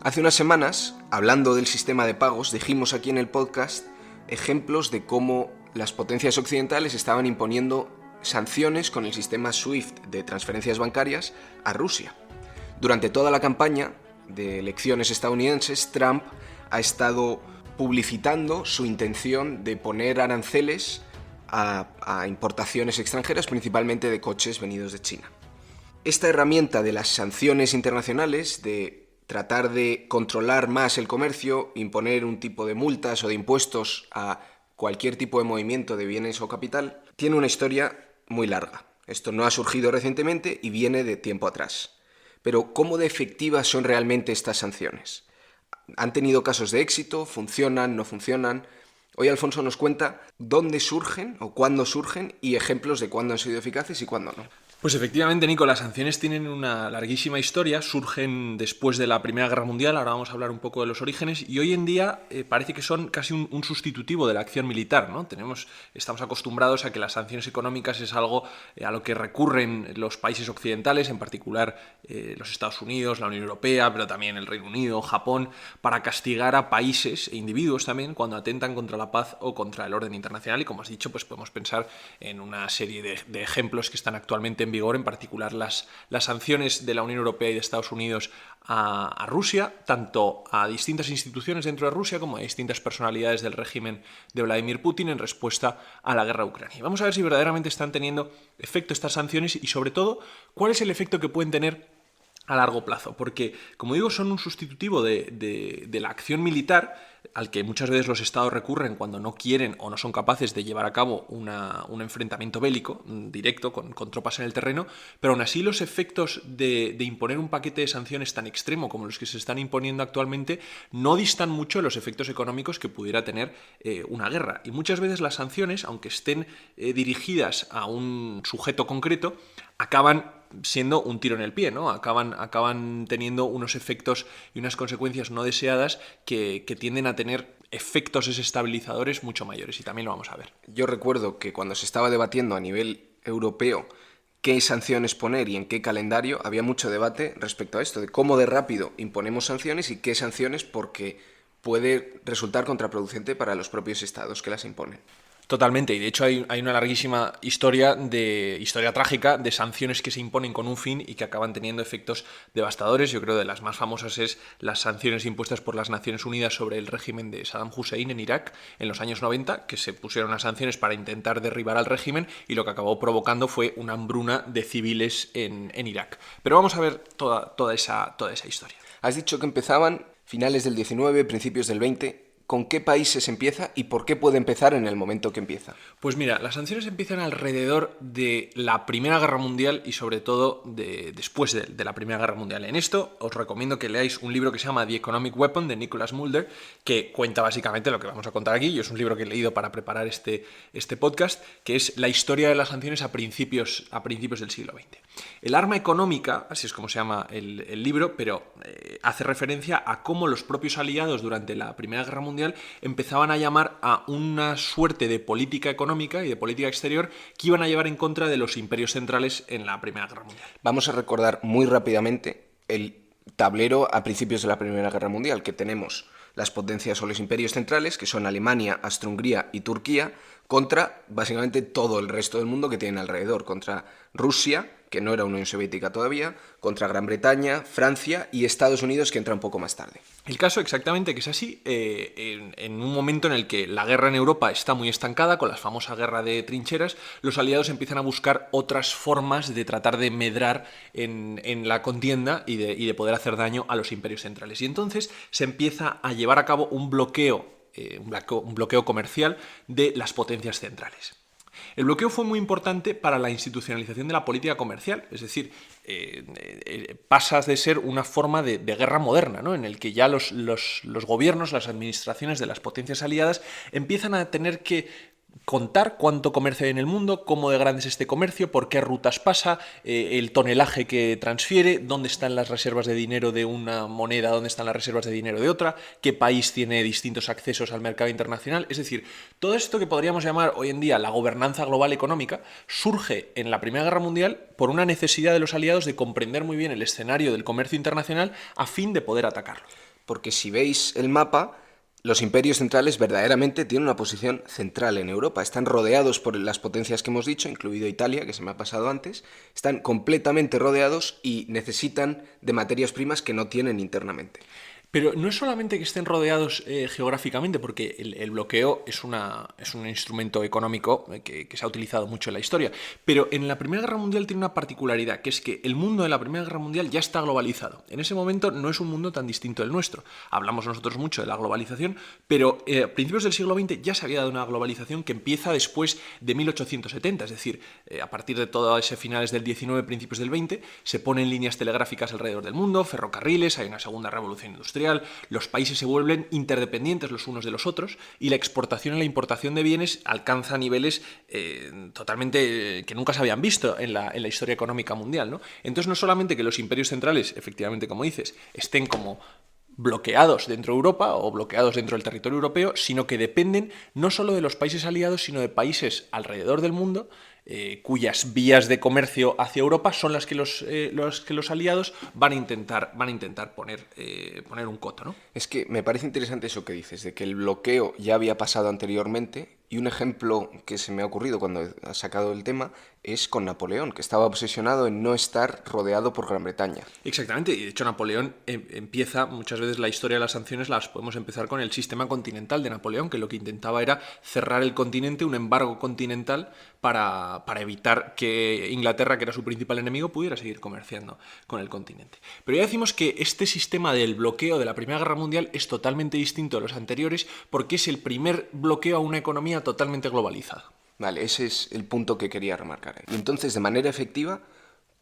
Hace unas semanas, hablando del sistema de pagos, dijimos aquí en el podcast ejemplos de cómo las potencias occidentales estaban imponiendo sanciones con el sistema SWIFT de transferencias bancarias a Rusia. Durante toda la campaña de elecciones estadounidenses, Trump ha estado publicitando su intención de poner aranceles a importaciones extranjeras, principalmente de coches venidos de China. Esta herramienta de las sanciones internacionales, de tratar de controlar más el comercio, imponer un tipo de multas o de impuestos a cualquier tipo de movimiento de bienes o capital, tiene una historia muy larga. Esto no ha surgido recientemente y viene de tiempo atrás. Pero ¿cómo de efectivas son realmente estas sanciones? ¿Han tenido casos de éxito? ¿Funcionan? ¿No funcionan? Hoy Alfonso nos cuenta dónde surgen o cuándo surgen y ejemplos de cuándo han sido eficaces y cuándo no. Pues efectivamente, Nico, las sanciones tienen una larguísima historia, surgen después de la Primera Guerra Mundial, ahora vamos a hablar un poco de los orígenes, y hoy en día parece que son casi un sustitutivo de la acción militar, ¿no? Estamos acostumbrados a que las sanciones económicas es algo a lo que recurren los países occidentales, en particular los Estados Unidos, la Unión Europea, pero también el Reino Unido, Japón, para castigar a países e individuos también cuando atentan contra la paz o contra el orden internacional, y como has dicho, pues podemos pensar en una serie de ejemplos que están actualmente en vigor, en particular las sanciones de la Unión Europea y de Estados Unidos a Rusia, tanto a distintas instituciones dentro de Rusia como a distintas personalidades del régimen de Vladimir Putin en respuesta a la guerra de Ucrania. Vamos a ver si verdaderamente están teniendo efecto estas sanciones y, sobre todo, cuál es el efecto que pueden tener a largo plazo, porque, como digo, son un sustitutivo de la acción militar al que muchas veces los estados recurren cuando no quieren o no son capaces de llevar a cabo un enfrentamiento bélico directo con tropas en el terreno, pero aún así los efectos de imponer un paquete de sanciones tan extremo como los que se están imponiendo actualmente no distan mucho de los efectos económicos que pudiera tener una guerra. Y muchas veces las sanciones, aunque estén dirigidas a un sujeto concreto, acaban siendo un tiro en el pie, ¿no? Acaban teniendo unos efectos y unas consecuencias no deseadas que tienden a tener efectos desestabilizadores mucho mayores, y también lo vamos a ver. Yo recuerdo que cuando se estaba debatiendo a nivel europeo qué sanciones poner y en qué calendario, había mucho debate respecto a esto, de cómo de rápido imponemos sanciones y qué sanciones, porque puede resultar contraproducente para los propios estados que las imponen. Totalmente, y de hecho hay una larguísima historia trágica de sanciones que se imponen con un fin y que acaban teniendo efectos devastadores. Yo creo que de las más famosas es las sanciones impuestas por las Naciones Unidas sobre el régimen de Saddam Hussein en Irak en los años 90, que se pusieron las sanciones para intentar derribar al régimen, y lo que acabó provocando fue una hambruna de civiles en Irak. Pero vamos a ver toda esa historia. Has dicho que empezaban finales del 19, principios del 20. ¿Con qué países empieza y por qué puede empezar en el momento que empieza? Pues mira, las sanciones empiezan alrededor de la Primera Guerra Mundial y sobre todo después de la Primera Guerra Mundial. En esto os recomiendo que leáis un libro que se llama The Economic Weapon de Nicholas Mulder, que cuenta básicamente lo que vamos a contar aquí. Yo es un libro que he leído para preparar este podcast, que es la historia de las sanciones a principios del siglo XX. El arma económica, así es como se llama el libro, pero hace referencia a cómo los propios aliados durante la Primera Guerra Mundial empezaban a llamar a una suerte de política económica y de política exterior que iban a llevar en contra de los imperios centrales en la Primera Guerra Mundial. Vamos a recordar muy rápidamente el tablero a principios de la Primera Guerra Mundial, que tenemos las potencias o los imperios centrales, que son Alemania, Austria-Hungría y Turquía, contra básicamente todo el resto del mundo que tienen alrededor, contra Rusia, que no era Unión Soviética todavía, contra Gran Bretaña, Francia y Estados Unidos, que entra un poco más tarde. El caso exactamente que es así, en un momento en el que la guerra en Europa está muy estancada, con la famosa guerra de trincheras, los aliados empiezan a buscar otras formas de tratar de medrar en la contienda y de poder hacer daño a los imperios centrales. Y entonces se empieza a llevar a cabo un bloqueo comercial de las potencias centrales. El bloqueo fue muy importante para la institucionalización de la política comercial, es decir, pasas de ser una forma de guerra moderna, ¿no? En el que ya los gobiernos, las administraciones de las potencias aliadas empiezan a tener que contar cuánto comercio hay en el mundo, cómo de grande es este comercio, por qué rutas pasa, el tonelaje que transfiere, dónde están las reservas de dinero de una moneda, dónde están las reservas de dinero de otra, qué país tiene distintos accesos al mercado internacional. Es decir, todo esto que podríamos llamar hoy en día la gobernanza global económica surge en la Primera Guerra Mundial por una necesidad de los aliados de comprender muy bien el escenario del comercio internacional a fin de poder atacarlo. porque si veis el mapa, los imperios centrales verdaderamente tienen una posición central en Europa. Están rodeados por las potencias que hemos dicho, incluido Italia, que se me ha pasado antes. Están completamente rodeados y necesitan de materias primas que no tienen internamente. Pero no es solamente que estén rodeados geográficamente, porque el bloqueo es un instrumento económico que se ha utilizado mucho en la historia, pero en la Primera Guerra Mundial tiene una particularidad, que es que el mundo de la Primera Guerra Mundial ya está globalizado. En ese momento no es un mundo tan distinto del nuestro. Hablamos nosotros mucho de la globalización, pero a principios del siglo XX ya se había dado una globalización que empieza después de 1870, es decir, a partir de todo ese finales del XIX, principios del XX, se ponen líneas telegráficas alrededor del mundo, ferrocarriles, hay una segunda revolución industrial, los países se vuelven interdependientes los unos de los otros y la exportación y la importación de bienes alcanza niveles totalmente que nunca se habían visto en la historia económica mundial, ¿no? Entonces no solamente que los imperios centrales, efectivamente como dices, estén como bloqueados dentro de Europa o bloqueados dentro del territorio europeo, sino que dependen no solo de los países aliados, sino de países alrededor del mundo cuyas vías de comercio hacia Europa son las que los aliados van a intentar poner un coto, ¿no? Es que me parece interesante eso que dices, de que el bloqueo ya había pasado anteriormente, y un ejemplo que se me ha ocurrido cuando has sacado el tema es con Napoleón, que estaba obsesionado en no estar rodeado por Gran Bretaña. Exactamente, y de hecho Napoleón empieza, muchas veces la historia de las sanciones las podemos empezar con el sistema continental de Napoleón, que lo que intentaba era cerrar el continente, un embargo continental para evitar que Inglaterra, que era su principal enemigo, pudiera seguir comerciando con el continente. Pero ya decimos que este sistema del bloqueo de la Primera Guerra Mundial es totalmente distinto a los anteriores porque es el primer bloqueo a una economía totalmente globalizada. Vale, ese es el punto que quería remarcar. Y entonces, de manera efectiva,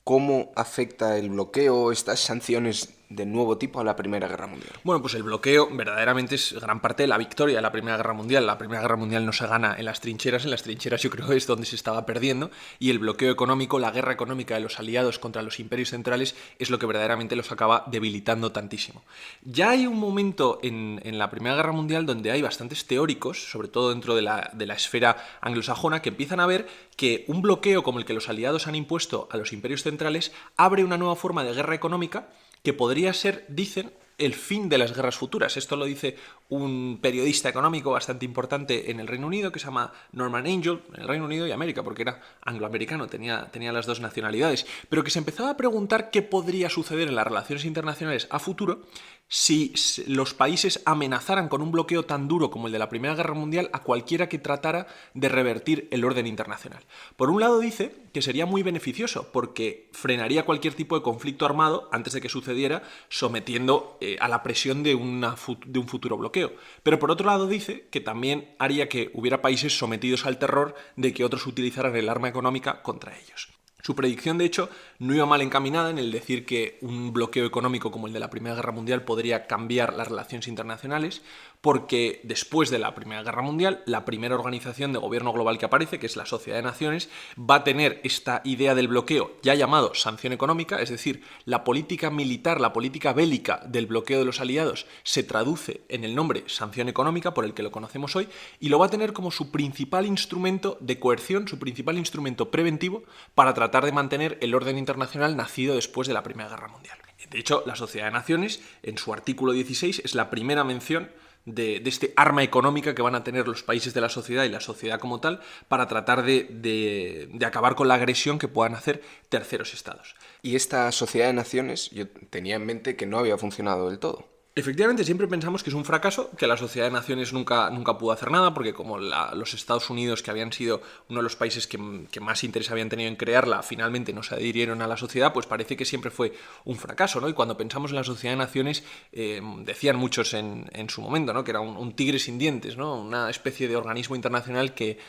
¿cómo afecta el bloqueo o estas sanciones de nuevo tipo a la Primera Guerra Mundial? Bueno, pues el bloqueo verdaderamente es gran parte de la victoria de la Primera Guerra Mundial. La Primera Guerra Mundial no se gana en las trincheras yo creo que es donde se estaba perdiendo, y el bloqueo económico, la guerra económica de los aliados contra los imperios centrales es lo que verdaderamente los acaba debilitando tantísimo. Ya hay un momento en la Primera Guerra Mundial donde hay bastantes teóricos, sobre todo dentro de la esfera anglosajona, que empiezan a ver que un bloqueo como el que los aliados han impuesto a los imperios centrales abre una nueva forma de guerra económica que podría ser, dicen, el fin de las guerras futuras. Esto lo dice un periodista económico bastante importante en el Reino Unido que se llama Norman Angell, en el Reino Unido y América, porque era angloamericano, tenía las dos nacionalidades, pero que se empezaba a preguntar qué podría suceder en las relaciones internacionales a futuro si los países amenazaran con un bloqueo tan duro como el de la Primera Guerra Mundial a cualquiera que tratara de revertir el orden internacional. Por un lado dice que sería muy beneficioso porque frenaría cualquier tipo de conflicto armado antes de que sucediera, sometiendo a la presión de un futuro bloqueo. Pero por otro lado dice que también haría que hubiera países sometidos al terror de que otros utilizaran el arma económica contra ellos. Su predicción, de hecho, no iba mal encaminada en el decir que un bloqueo económico como el de la Primera Guerra Mundial podría cambiar las relaciones internacionales, porque después de la Primera Guerra Mundial, la primera organización de gobierno global que aparece, que es la Sociedad de Naciones, va a tener esta idea del bloqueo ya llamado sanción económica, es decir, la política militar, la política bélica del bloqueo de los aliados se traduce en el nombre sanción económica, por el que lo conocemos hoy, y lo va a tener como su principal instrumento de coerción, su principal instrumento preventivo para tratar de mantener el orden internacional nacido después de la Primera Guerra Mundial. De hecho, la Sociedad de Naciones, en su artículo 16, es la primera mención de este arma económica que van a tener los países de la sociedad y la sociedad como tal para tratar de acabar con la agresión que puedan hacer terceros estados. Y esta Sociedad de Naciones, yo tenía en mente que no había funcionado del todo. Efectivamente, siempre pensamos que es un fracaso, que la Sociedad de Naciones nunca pudo hacer nada, porque como los Estados Unidos, que habían sido uno de los países que más interés habían tenido en crearla, finalmente no se adhirieron a la sociedad, pues parece que siempre fue un fracaso, ¿no? Y cuando pensamos en la Sociedad de Naciones, decían muchos en su momento, ¿no? Que era un tigre sin dientes, ¿no? Una especie de organismo internacional que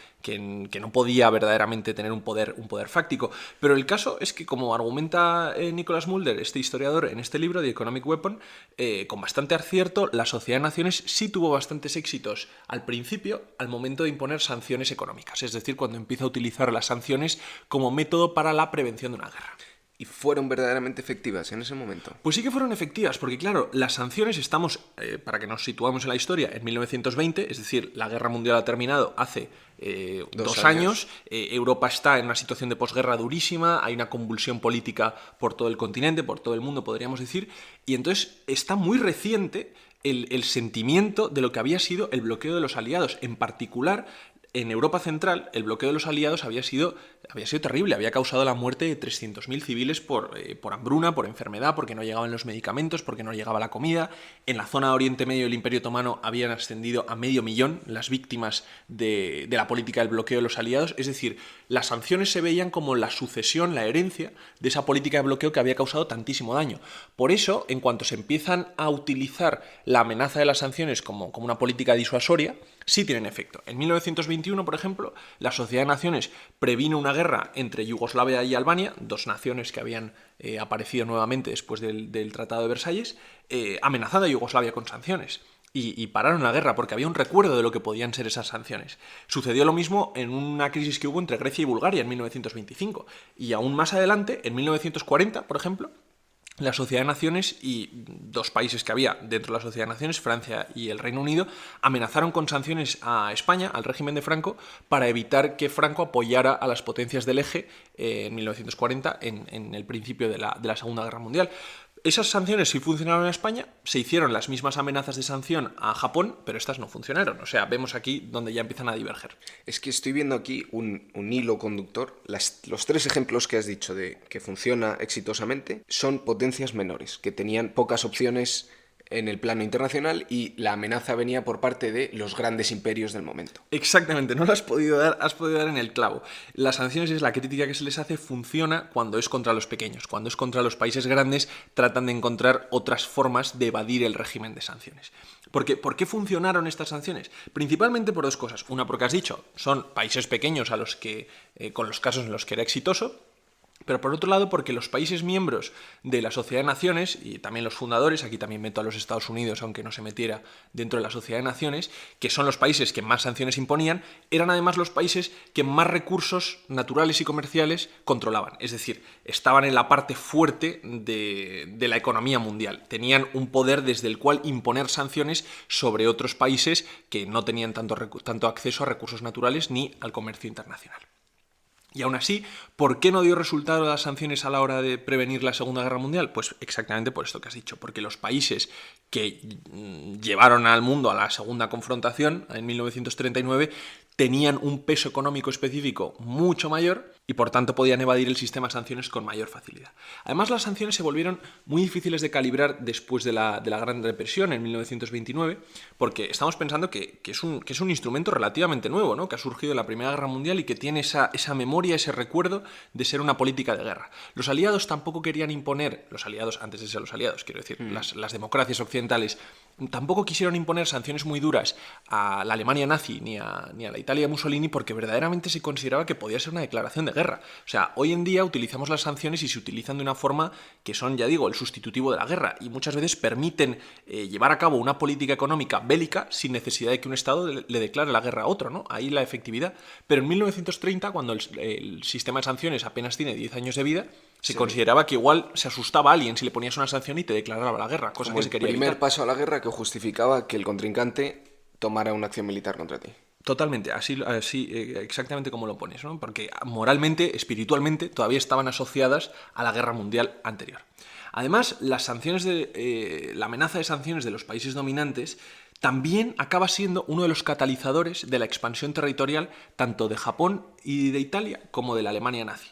no podía verdaderamente tener un poder fáctico. Pero el caso es que, como argumenta Nicholas Mulder, este historiador, en este libro, The Economic Weapon, con bastante acierto, la Sociedad de Naciones sí tuvo bastantes éxitos al principio, al momento de imponer sanciones económicas, es decir, cuando empieza a utilizar las sanciones como método para la prevención de una guerra. ¿Y fueron verdaderamente efectivas en ese momento? Pues sí que fueron efectivas, porque claro, las sanciones estamos, para que nos situamos en la historia, en 1920, es decir, la Guerra Mundial ha terminado hace 2 años. Europa está en una situación de posguerra durísima, hay una convulsión política por todo el continente, por todo el mundo, podríamos decir, y entonces está muy reciente el sentimiento de lo que había sido el bloqueo de los aliados, en particular. En Europa Central, el bloqueo de los aliados había sido terrible, había causado la muerte de 300.000 civiles por hambruna, por enfermedad, porque no llegaban los medicamentos, porque no llegaba la comida. En la zona de Oriente Medio del Imperio Otomano habían ascendido a 500.000 las víctimas de la política del bloqueo de los aliados. Es decir, las sanciones se veían como la sucesión, la herencia de esa política de bloqueo que había causado tantísimo daño. Por eso, en cuanto se empiezan a utilizar la amenaza de las sanciones como una política disuasoria, sí tienen efecto. En 1921, por ejemplo, la Sociedad de Naciones previno una guerra entre Yugoslavia y Albania, 2 naciones que habían aparecido nuevamente después del Tratado de Versalles, amenazando a Yugoslavia con sanciones. Y pararon la guerra porque había un recuerdo de lo que podían ser esas sanciones. Sucedió lo mismo en una crisis que hubo entre Grecia y Bulgaria en 1925. Y aún más adelante, en 1940, por ejemplo, la Sociedad de Naciones y 2 países que había dentro de la Sociedad de Naciones, Francia y el Reino Unido, amenazaron con sanciones a España, al régimen de Franco, para evitar que Franco apoyara a las potencias del eje en 1940, en el principio de la Segunda Guerra Mundial. Esas sanciones sí funcionaron en España, se hicieron las mismas amenazas de sanción a Japón, pero estas no funcionaron. O sea, vemos aquí donde ya empiezan a diverger. Es que estoy viendo aquí un hilo conductor. Los 3 ejemplos que has dicho de que funciona exitosamente son potencias menores, que tenían pocas opciones en el plano internacional y la amenaza venía por parte de los grandes imperios del momento. Exactamente, no lo has podido dar en el clavo. Las sanciones, es la crítica que se les hace, funciona cuando es contra los pequeños. Cuando es contra los países grandes, tratan de encontrar otras formas de evadir el régimen de sanciones. Porque, ¿por qué funcionaron estas sanciones? Principalmente por 2 cosas. Una, porque has dicho, son países pequeños a los que, con los casos en los que era exitoso. Pero por otro lado, porque los países miembros de la Sociedad de Naciones, y también los fundadores, aquí también meto a los Estados Unidos, aunque no se metiera dentro de la Sociedad de Naciones, que son los países que más sanciones imponían, eran además los países que más recursos naturales y comerciales controlaban. Es decir, estaban en la parte fuerte de la economía mundial. Tenían un poder desde el cual imponer sanciones sobre otros países que no tenían tanto acceso a recursos naturales ni al comercio internacional. Y aún así, ¿por qué no dio resultado las sanciones a la hora de prevenir la Segunda Guerra Mundial? Pues exactamente por esto que has dicho, porque los países que llevaron al mundo a la segunda confrontación en 1939 tenían un peso económico específico mucho mayor y por tanto podían evadir el sistema de sanciones con mayor facilidad. Además, las sanciones se volvieron muy difíciles de calibrar después de la Gran Depresión en 1929, porque estamos pensando que es un instrumento relativamente nuevo, ¿no? Que ha surgido en la Primera Guerra Mundial y que tiene esa memoria, ese recuerdo de ser una política de guerra. Los aliados tampoco querían imponer, los aliados antes de ser los aliados, quiero decir, las democracias occidentales, tampoco quisieron imponer sanciones muy duras a la Alemania nazi ni a la Italia de Mussolini, porque verdaderamente se consideraba que podía ser una declaración de guerra. O sea, hoy en día utilizamos las sanciones y se utilizan de una forma que son, ya digo, el sustitutivo de la guerra y muchas veces permiten llevar a cabo una política económica bélica sin necesidad de que un Estado le declare la guerra a otro, ¿no? Ahí la efectividad. Pero en 1930, cuando el sistema de sanciones apenas tiene 10 años de vida, se consideraba que igual se asustaba a alguien si le ponías una sanción y te declaraba la guerra, cosa Como que se quería el primer evitar. paso a la guerra que justificaba que el contrincante tomara una acción militar contra ti. Totalmente, así exactamente como lo pones, ¿no? Porque moralmente, espiritualmente, todavía estaban asociadas a la guerra mundial anterior. Además, las sanciones la amenaza de sanciones de los países dominantes también acaba siendo uno de los catalizadores de la expansión territorial tanto de Japón y de Italia como de la Alemania nazi,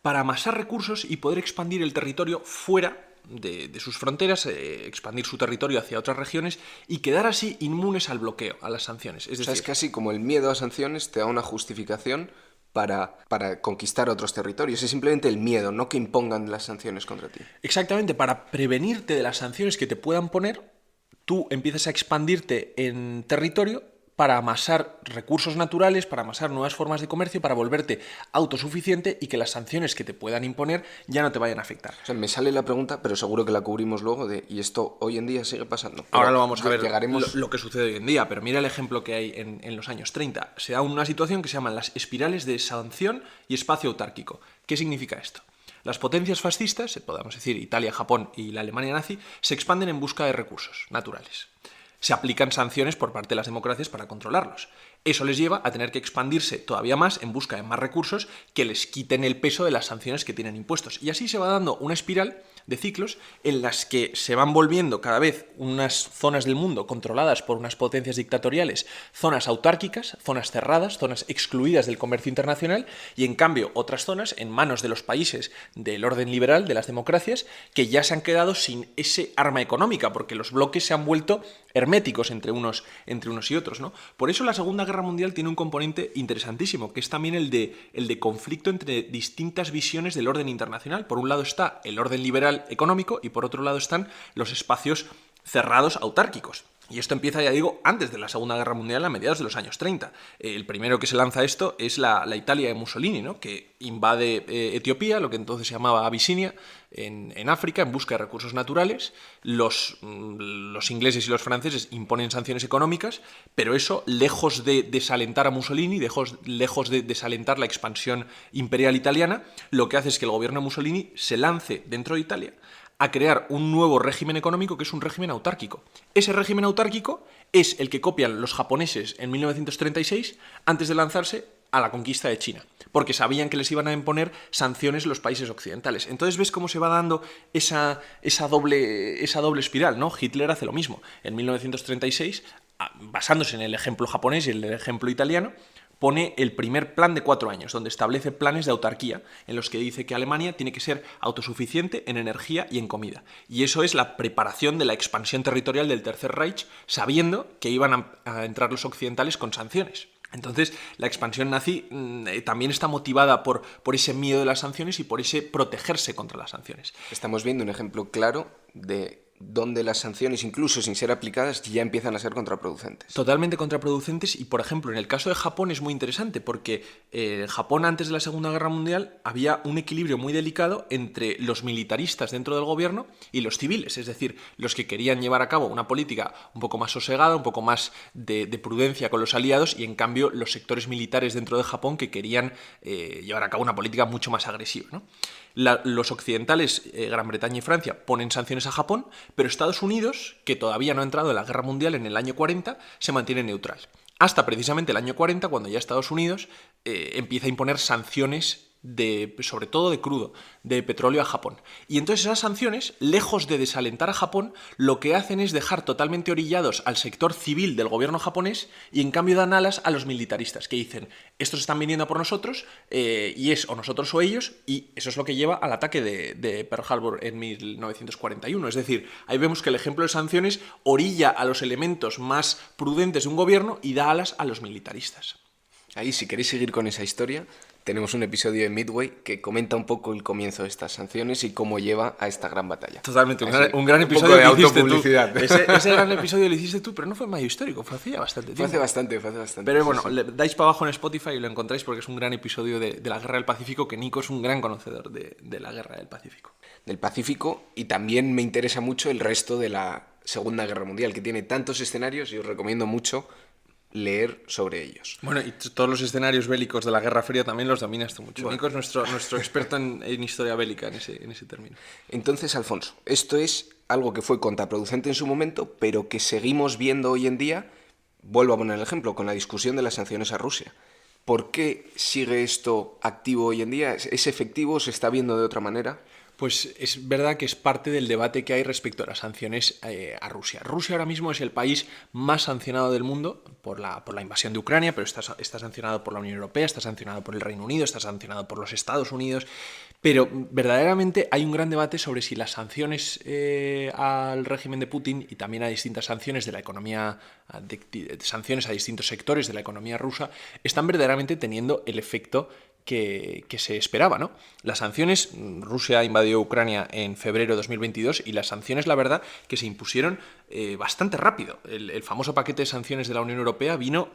para amasar recursos y poder expandir el territorio fuera de sus fronteras, expandir su territorio hacia otras regiones y quedar así inmunes al bloqueo, a las sanciones. Es decir, es casi como el miedo a sanciones te da una justificación para conquistar otros territorios. Es simplemente el miedo, no que impongan las sanciones contra ti. exactamente, para prevenirte de las sanciones que te puedan poner, tú empiezas a expandirte en territorio para amasar recursos naturales, para amasar nuevas formas de comercio, para volverte autosuficiente y que las sanciones que te puedan imponer ya no te vayan a afectar. O sea, me sale la pregunta, pero seguro que la cubrimos luego, y esto hoy en día sigue pasando. Ahora lo vamos a ver, llegaremos... lo que sucede hoy en día, pero mira el ejemplo que hay en los años 30. Se da una situación que se llaman las espirales de sanción y espacio autárquico. ¿Qué significa esto? Las potencias fascistas, podemos decir Italia, Japón y la Alemania nazi, se expanden en busca de recursos naturales. Se aplican sanciones por parte de las democracias para controlarlos. Eso les lleva a tener que expandirse todavía más en busca de más recursos que les quiten el peso de las sanciones que tienen impuestos. Y así se va dando una espiral de ciclos en las que se van volviendo cada vez unas zonas del mundo controladas por unas potencias dictatoriales, zonas autárquicas, zonas cerradas, zonas excluidas del comercio internacional, y en cambio otras zonas en manos de los países del orden liberal, de las democracias, que ya se han quedado sin ese arma económica, porque los bloques se han vuelto herméticos entre unos y otros, ¿no? Por eso la Segunda Guerra Mundial tiene un componente interesantísimo, que es también el de conflicto entre distintas visiones del orden internacional. Por un lado está el orden liberal económico y por otro lado están los espacios cerrados autárquicos. Y esto empieza, ya digo, antes de la Segunda Guerra Mundial, a mediados de los años 30. El primero que se lanza a esto es la Italia de Mussolini, ¿no? Que invade Etiopía, lo que entonces se llamaba Abisinia, en África, en busca de recursos naturales. Los ingleses y los franceses imponen sanciones económicas, pero eso, lejos de desalentar a Mussolini, lejos de desalentar la expansión imperial italiana, lo que hace es que el gobierno de Mussolini se lance dentro de Italia a crear un nuevo régimen económico que es un régimen autárquico. Ese régimen autárquico es el que copian los japoneses en 1936 antes de lanzarse a la conquista de China, porque sabían que les iban a imponer sanciones los países occidentales. Entonces ves cómo se va dando esa doble espiral, ¿no? Hitler hace lo mismo. En 1936, basándose en el ejemplo japonés y en el ejemplo italiano, pone el primer plan de 4 años, donde establece planes de autarquía, en los que dice que Alemania tiene que ser autosuficiente en energía y en comida. Y eso es la preparación de la expansión territorial del Tercer Reich, sabiendo que iban a entrar los occidentales con sanciones. Entonces, la expansión nazi también está motivada por ese miedo de las sanciones y por ese protegerse contra las sanciones. Estamos viendo un ejemplo claro de donde las sanciones, incluso sin ser aplicadas, ya empiezan a ser contraproducentes. Totalmente contraproducentes, y por ejemplo en el caso de Japón es muy interesante porque Japón antes de la Segunda Guerra Mundial había un equilibrio muy delicado entre los militaristas dentro del gobierno y los civiles, es decir, los que querían llevar a cabo una política un poco más sosegada, un poco más de prudencia con los aliados, y en cambio los sectores militares dentro de Japón que querían llevar a cabo una política mucho más agresiva, ¿no? Los occidentales, Gran Bretaña y Francia, ponen sanciones a Japón, pero Estados Unidos, que todavía no ha entrado en la Guerra Mundial en el año 40, se mantiene neutral. Hasta precisamente el año 40, cuando ya Estados Unidos empieza a imponer sanciones sobre todo de crudo, de petróleo a Japón. Y entonces esas sanciones, lejos de desalentar a Japón, lo que hacen es dejar totalmente orillados al sector civil del gobierno japonés, y en cambio dan alas a los militaristas, que dicen, estos están viniendo por nosotros, y es o nosotros o ellos, y eso es lo que lleva al ataque de Pearl Harbor en 1941. Es decir, ahí vemos que el ejemplo de sanciones orilla a los elementos más prudentes de un gobierno y da alas a los militaristas. Ahí, si queréis seguir con esa historia, tenemos un episodio de Midway que comenta un poco el comienzo de estas sanciones y cómo lleva a esta gran batalla. Totalmente, un gran episodio de que hiciste autopublicidad. Tú. Ese gran episodio lo hiciste tú, pero no fue mayo histórico, fue hace ya bastante tiempo. Fue hace bastante. Pero bueno, le dais para abajo en Spotify y lo encontráis porque es un gran episodio de la Guerra del Pacífico, que Nico es un gran conocedor de la Guerra del Pacífico. Del Pacífico, y también me interesa mucho el resto de la Segunda Guerra Mundial, que tiene tantos escenarios y os recomiendo mucho leer sobre ellos. Bueno, y todos los escenarios bélicos de la Guerra Fría también los dominas tú mucho. Bueno. Nico es nuestro experto en historia bélica en ese término. Entonces, Alfonso, esto es algo que fue contraproducente en su momento, pero que seguimos viendo hoy en día. Vuelvo a poner el ejemplo con la discusión de las sanciones a Rusia. ¿Por qué sigue esto activo hoy en día? ¿Es efectivo? ¿Se está viendo de otra manera? Pues es verdad que es parte del debate que hay respecto a las sanciones a Rusia. Rusia ahora mismo es el país más sancionado del mundo por la invasión de Ucrania, pero está sancionado por la Unión Europea, está sancionado por el Reino Unido, está sancionado por los Estados Unidos. Pero verdaderamente hay un gran debate sobre si las sanciones al régimen de Putin y también a distintas sanciones de la economía, sanciones a distintos sectores de la economía rusa, están verdaderamente teniendo el efecto que se esperaba, ¿no? Las sanciones, Rusia invadió Ucrania en febrero de 2022 y las sanciones, la verdad, que se impusieron bastante rápido. El famoso paquete de sanciones de la Unión Europea vino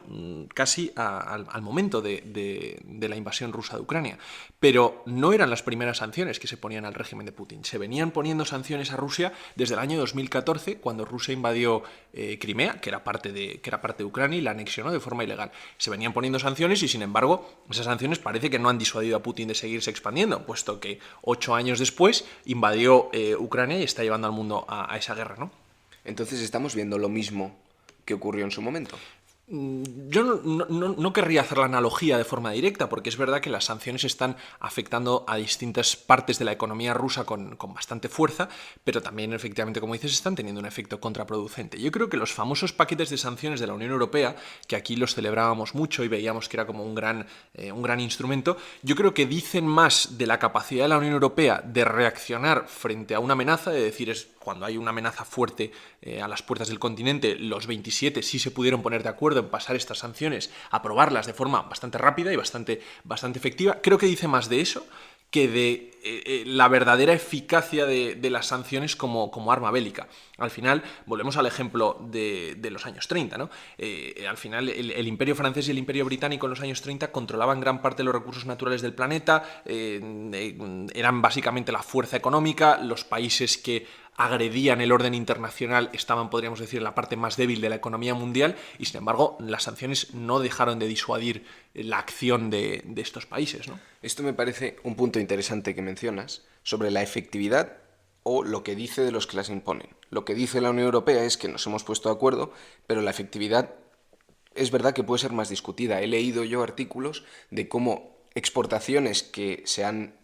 casi al momento de la invasión rusa de Ucrania. Pero no eran las primeras sanciones que se ponían al régimen de Putin. Se venían poniendo sanciones a Rusia desde el año 2014, cuando Rusia invadió Crimea, que era parte de Ucrania, y la anexionó de forma ilegal. Se venían poniendo sanciones y, sin embargo, esas sanciones parece que que no han disuadido a Putin de seguirse expandiendo, puesto que 8 años después invadió Ucrania y está llevando al mundo a esa guerra, ¿no? Entonces estamos viendo lo mismo que ocurrió en su momento. Yo no querría hacer la analogía de forma directa, porque es verdad que las sanciones están afectando a distintas partes de la economía rusa con bastante fuerza, pero también, efectivamente, como dices, están teniendo un efecto contraproducente. Yo creo que los famosos paquetes de sanciones de la Unión Europea, que aquí los celebrábamos mucho y veíamos que era como un gran instrumento, yo creo que dicen más de la capacidad de la Unión Europea de reaccionar frente a una amenaza, de decir, es cuando hay una amenaza fuerte a las puertas del continente, los 27 sí se pudieron poner de acuerdo en pasar estas sanciones, aprobarlas de forma bastante rápida y bastante efectiva. Creo que dice más de eso que de la verdadera eficacia de las sanciones como arma bélica. Al final, volvemos al ejemplo de los años 30, ¿no? Al final, el Imperio francés y el Imperio británico en los años 30 controlaban gran parte de los recursos naturales del planeta, eran básicamente la fuerza económica, los países que agredían el orden internacional estaban, podríamos decir, en la parte más débil de la economía mundial y, sin embargo, las sanciones no dejaron de disuadir la acción de estos países, ¿no? Esto me parece un punto interesante que mencionas sobre la efectividad o lo que dice de los que las imponen. Lo que dice la Unión Europea es que nos hemos puesto de acuerdo, pero la efectividad es verdad que puede ser más discutida. He leído yo artículos de cómo exportaciones que se han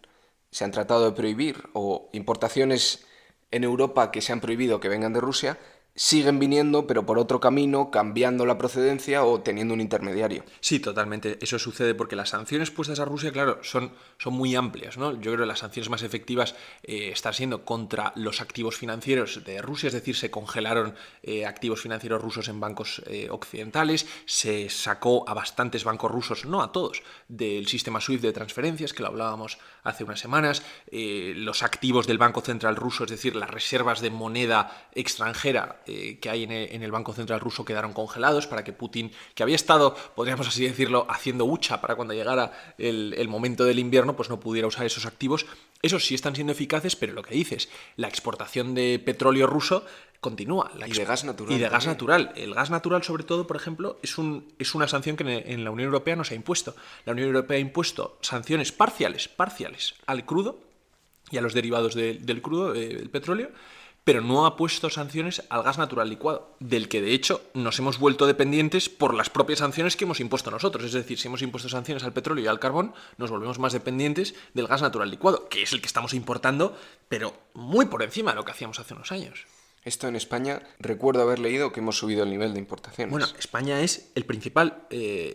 tratado de prohibir o importaciones en Europa que se han prohibido que vengan de Rusia, siguen viniendo, pero por otro camino, cambiando la procedencia o teniendo un intermediario. Sí, totalmente. Eso sucede porque las sanciones puestas a Rusia, claro, son muy amplias, ¿no? Yo creo que las sanciones más efectivas están siendo contra los activos financieros de Rusia, es decir, se congelaron activos financieros rusos en bancos occidentales, se sacó a bastantes bancos rusos, no a todos, del sistema SWIFT de transferencias, que lo hablábamos hace unas semanas, los activos del Banco Central ruso, es decir, las reservas de moneda extranjera que hay en el Banco Central ruso quedaron congelados para que Putin, que había estado, podríamos así decirlo, haciendo hucha para cuando llegara el momento del invierno, pues no pudiera usar esos activos. Esos sí están siendo eficaces, pero lo que dices, la exportación de petróleo ruso continúa. Y de gas natural. Y de gas natural. El gas natural, sobre todo, por ejemplo, es una sanción que en la Unión Europea no se ha impuesto. La Unión Europea ha impuesto sanciones parciales al crudo y a los derivados del crudo, del petróleo, pero no ha puesto sanciones al gas natural licuado, del que de hecho nos hemos vuelto dependientes por las propias sanciones que hemos impuesto nosotros. Es decir, si hemos impuesto sanciones al petróleo y al carbón, nos volvemos más dependientes del gas natural licuado, que es el que estamos importando, pero muy por encima de lo que hacíamos hace unos años. Esto en España, recuerdo haber leído que hemos subido el nivel de importaciones. Bueno, España es el principal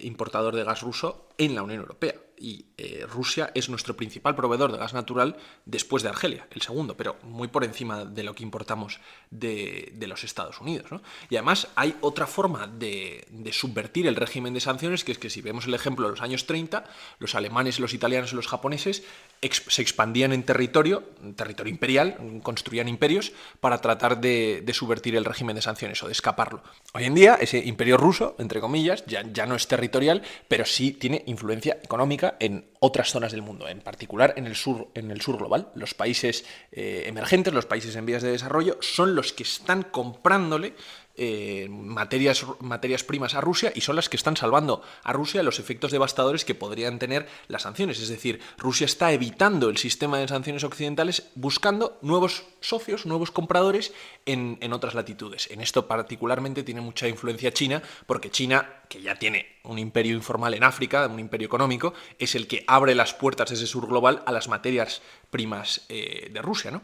importador de gas ruso en la Unión Europea. Y Rusia es nuestro principal proveedor de gas natural después de Argelia, el segundo, pero muy por encima de lo que importamos de los Estados Unidos, ¿no? Y además hay otra forma de subvertir el régimen de sanciones, que es que si vemos el ejemplo de los años 30, los alemanes, los italianos y los japoneses se expandían en territorio imperial, construían imperios para tratar de subvertir el régimen de sanciones o de escaparlo. Hoy en día ese imperio ruso, entre comillas, ya no es territorial, pero sí tiene influencia económica en otras zonas del mundo, en particular en el sur global. Los países emergentes, los países en vías de desarrollo, son los que están comprándole materias primas a Rusia y son las que están salvando a Rusia los efectos devastadores que podrían tener las sanciones. Es decir, Rusia está evitando el sistema de sanciones occidentales buscando nuevos socios, nuevos compradores en otras latitudes. En esto particularmente tiene mucha influencia China, porque China, que ya tiene un imperio informal en África, un imperio económico, es el que abre las puertas de ese sur global a las materias primas de Rusia, ¿no?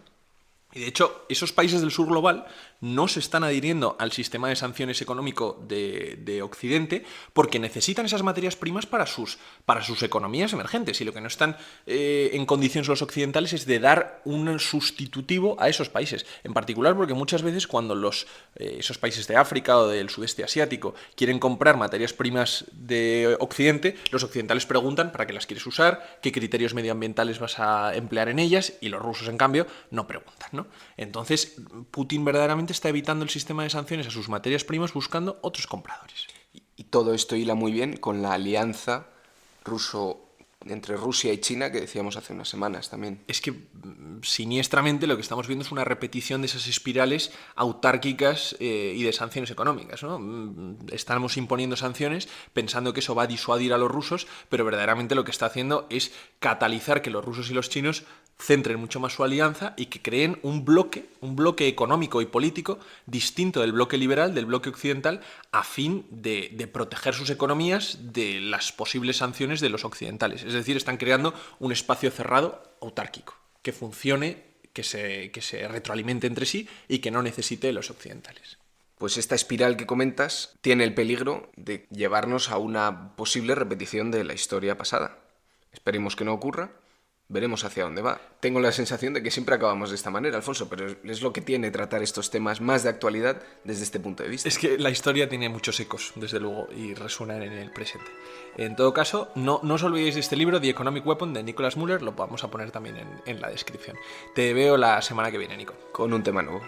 Y de hecho, esos países del sur global no se están adhiriendo al sistema de sanciones económico de Occidente porque necesitan esas materias primas para sus economías emergentes. Y lo que no están en condiciones los occidentales es de dar un sustitutivo a esos países. En particular porque muchas veces cuando esos países de África o del sudeste asiático quieren comprar materias primas de Occidente, los occidentales preguntan para qué las quieres usar, qué criterios medioambientales vas a emplear en ellas, y los rusos, en cambio, no preguntan, ¿no? Entonces, Putin verdaderamente está evitando el sistema de sanciones a sus materias primas buscando otros compradores. Y todo esto hila muy bien con la alianza ruso entre Rusia y China que decíamos hace unas semanas también. Es que siniestramente lo que estamos viendo es una repetición de esas espirales autárquicas y de sanciones económicas, ¿no? Estamos imponiendo sanciones pensando que eso va a disuadir a los rusos, pero verdaderamente lo que está haciendo es catalizar que los rusos y los chinos centren mucho más su alianza y que creen un bloque económico y político distinto del bloque liberal, del bloque occidental, a fin de proteger sus economías de las posibles sanciones de los occidentales. Es decir, están creando un espacio cerrado autárquico, que funcione, que se retroalimente entre sí y que no necesite de los occidentales. Pues esta espiral que comentas tiene el peligro de llevarnos a una posible repetición de la historia pasada. Esperemos que no ocurra. Veremos hacia dónde va. Tengo la sensación de que siempre acabamos de esta manera, Alfonso, pero es lo que tiene tratar estos temas más de actualidad desde este punto de vista. Es que la historia tiene muchos ecos, desde luego, y resuenan en el presente. En todo caso, no os olvidéis de este libro, The Economic Weapon, de Nicholas Muller, lo vamos a poner también en la descripción. Te veo la semana que viene, Nico. Con un tema nuevo.